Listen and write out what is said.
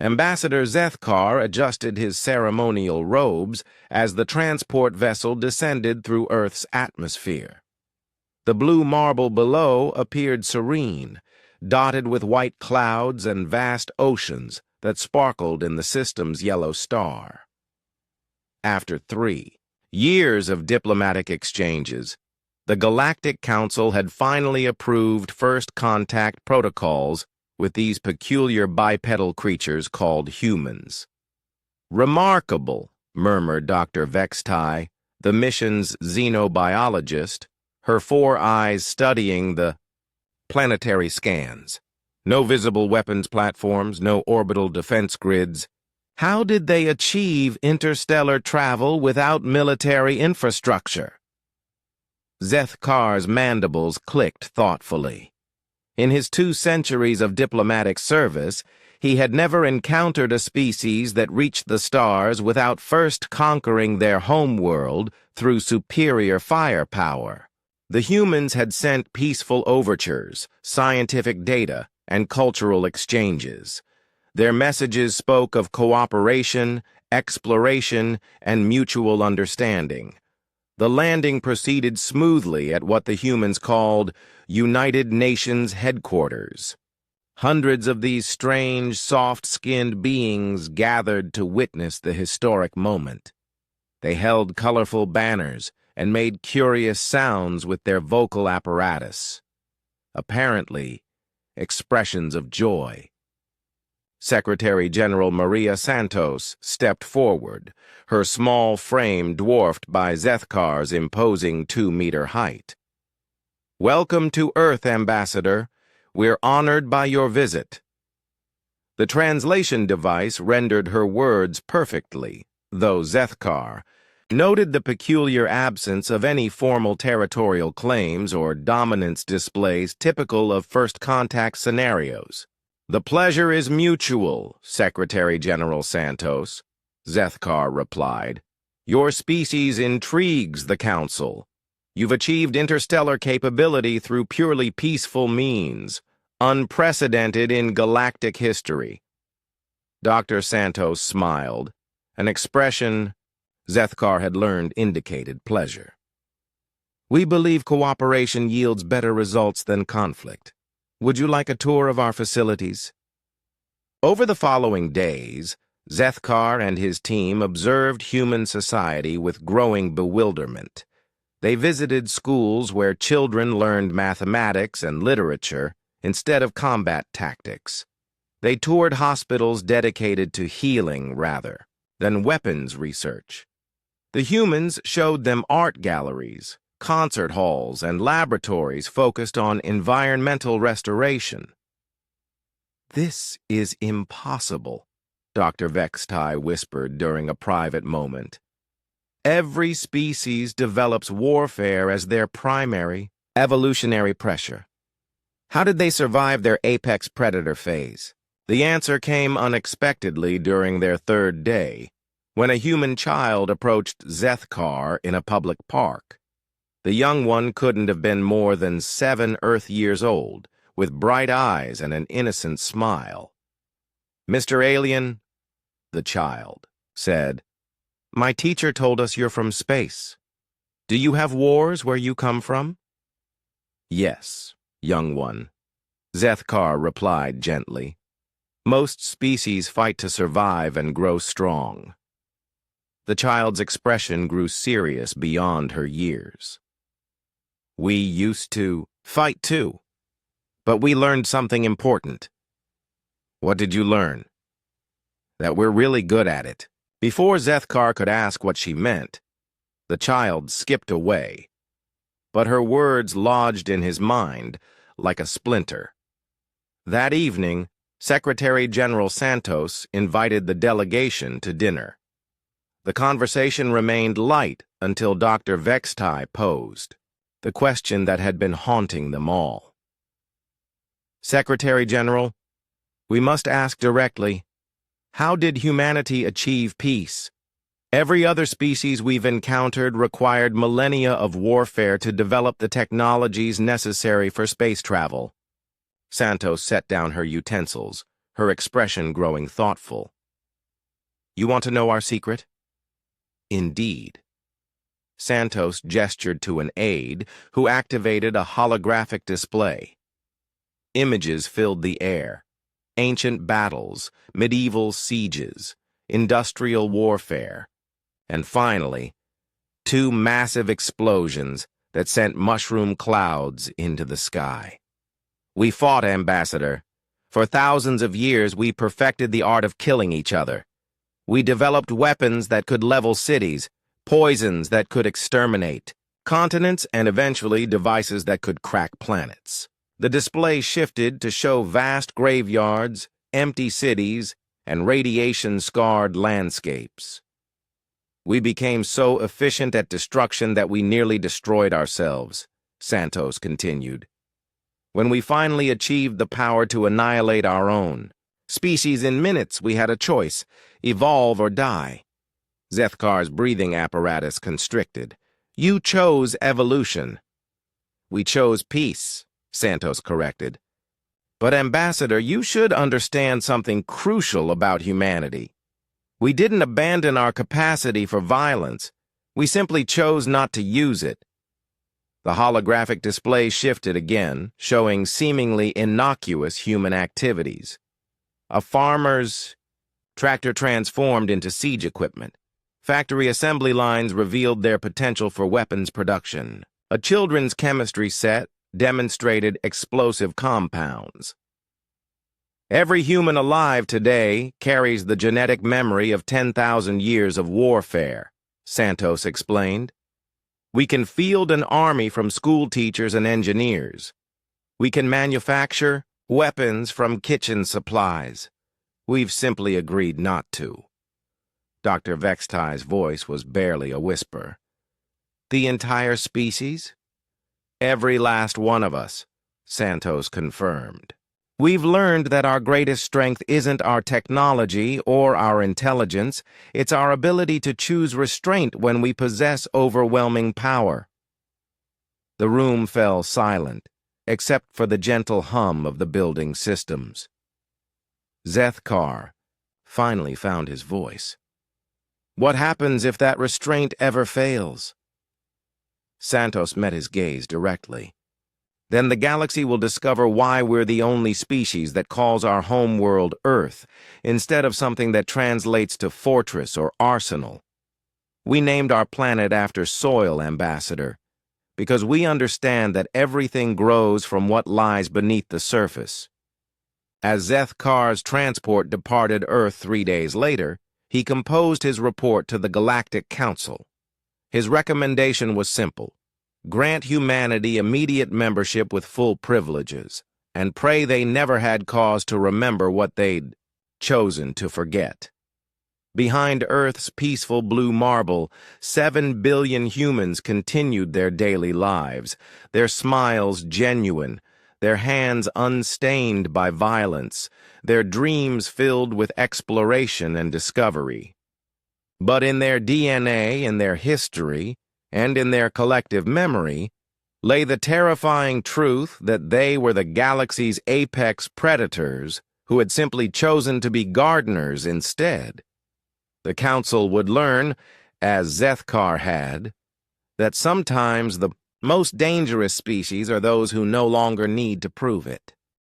Ambassador Zethkar adjusted his ceremonial robes as the transport vessel descended through Earth's atmosphere. The blue marble below appeared serene, dotted with white clouds and vast oceans that sparkled in the system's yellow star. After 3 years of diplomatic exchanges, the Galactic Council had finally approved first contact protocols with these peculiar bipedal creatures called humans. "Remarkable," murmured Dr. Vextai, the mission's xenobiologist, her 4 eyes studying the planetary scans. No visible weapons platforms, no orbital defense grids. How did they achieve interstellar travel without military infrastructure? Zethkar's mandibles clicked thoughtfully. In his 2 centuries of diplomatic service, he had never encountered a species that reached the stars without first conquering their homeworld through superior firepower. The humans had sent peaceful overtures, scientific data, and cultural exchanges. Their messages spoke of cooperation, exploration, and mutual understanding. The landing proceeded smoothly at what the humans called United Nations headquarters. Hundreds of these strange, soft-skinned beings gathered to witness the historic moment. They held colorful banners and made curious sounds with their vocal apparatus. Apparently, expressions of joy. Secretary General Maria Santos stepped forward, her small frame dwarfed by Zethkar's imposing 2-meter height. "Welcome to Earth, Ambassador. We're honored by your visit." The translation device rendered her words perfectly, though Zethkar noted the peculiar absence of any formal territorial claims or dominance displays typical of first contact scenarios. "The pleasure is mutual, Secretary General Santos," Zethkar replied. "Your species intrigues the Council. You've achieved interstellar capability through purely peaceful means, unprecedented in galactic history." Dr. Santos smiled, an expression Zethkar had learned indicated pleasure. "We believe cooperation yields better results than conflict. Would you like a tour of our facilities?" Over the following days, Zethkar and his team observed human society with growing bewilderment. They visited schools where children learned mathematics and literature instead of combat tactics. They toured hospitals dedicated to healing rather than weapons research. The humans showed them art galleries, concert halls, and laboratories focused on environmental restoration. "This is impossible," Dr. Vextai whispered during a private moment. "Every species develops warfare as their primary evolutionary pressure. How did they survive their apex predator phase?" The answer came unexpectedly during their 3rd day, when a human child approached Zethkar in a public park. The young one couldn't have been more than 7 Earth years old, with bright eyes and an innocent smile. "Mr. Alien," the child said, "my teacher told us you're from space. Do you have wars where you come from?" "Yes, young one," Zethkar replied gently. "Most species fight to survive and grow strong." The child's expression grew serious beyond her years. "We used to fight too, but we learned something important." "What did you learn?" "That we're really good at it." Before Zethkar could ask what she meant, the child skipped away, but her words lodged in his mind like a splinter. That evening, Secretary General Santos invited the delegation to dinner. The conversation remained light until Dr. Vextai posed the question that had been haunting them all. "Secretary General, we must ask directly, how did humanity achieve peace? Every other species we've encountered required millennia of warfare to develop the technologies necessary for space travel." Santos set down her utensils, her expression growing thoughtful. "You want to know our secret?" "Indeed." Santos gestured to an aide who activated a holographic display. Images filled the air. Ancient battles, medieval sieges, industrial warfare, and finally, two massive explosions that sent mushroom clouds into the sky. "We fought, Ambassador. For thousands of years we perfected the art of killing each other. We developed weapons that could level cities, poisons that could exterminate continents, and eventually devices that could crack planets." The display shifted to show vast graveyards, empty cities, and radiation-scarred landscapes. "We became so efficient at destruction that we nearly destroyed ourselves," Santos continued. "When we finally achieved the power to annihilate our own species in minutes, we had a choice: evolve or die." Zethkar's breathing apparatus constricted. "You chose evolution." "We chose peace," Santos corrected. "But Ambassador, you should understand something crucial about humanity. We didn't abandon our capacity for violence. We simply chose not to use it." The holographic display shifted again, showing seemingly innocuous human activities. A farmer's tractor transformed into siege equipment. Factory assembly lines revealed their potential for weapons production. A children's chemistry set demonstrated explosive compounds. "Every human alive today carries the genetic memory of 10,000 years of warfare," Santos explained. "We can field an army from school teachers and engineers. We can manufacture weapons from kitchen supplies. We've simply agreed not to." Dr. Vextai's voice was barely a whisper. "The entire species?" "Every last one of us," Santos confirmed. "We've learned that our greatest strength isn't our technology or our intelligence, it's our ability to choose restraint when we possess overwhelming power." The room fell silent, except for the gentle hum of the building systems. Zethkar finally found his voice. "What happens if that restraint ever fails?" Santos met his gaze directly. "Then the galaxy will discover why we're the only species that calls our homeworld Earth, instead of something that translates to fortress or arsenal. We named our planet after soil, Ambassador, because we understand that everything grows from what lies beneath the surface." As Zethkar's transport departed Earth 3 days later, he composed his report to the Galactic Council. His recommendation was simple: grant humanity immediate membership with full privileges, and pray they never had cause to remember what they'd chosen to forget. Behind Earth's peaceful blue marble, 7 billion humans continued their daily lives, their smiles genuine, their hands unstained by violence, their dreams filled with exploration and discovery. But in their DNA, in their history, and in their collective memory, lay the terrifying truth that they were the galaxy's apex predators who had simply chosen to be gardeners instead. The Council would learn, as Zethkar had, that sometimes the most dangerous species are those who no longer need to prove it.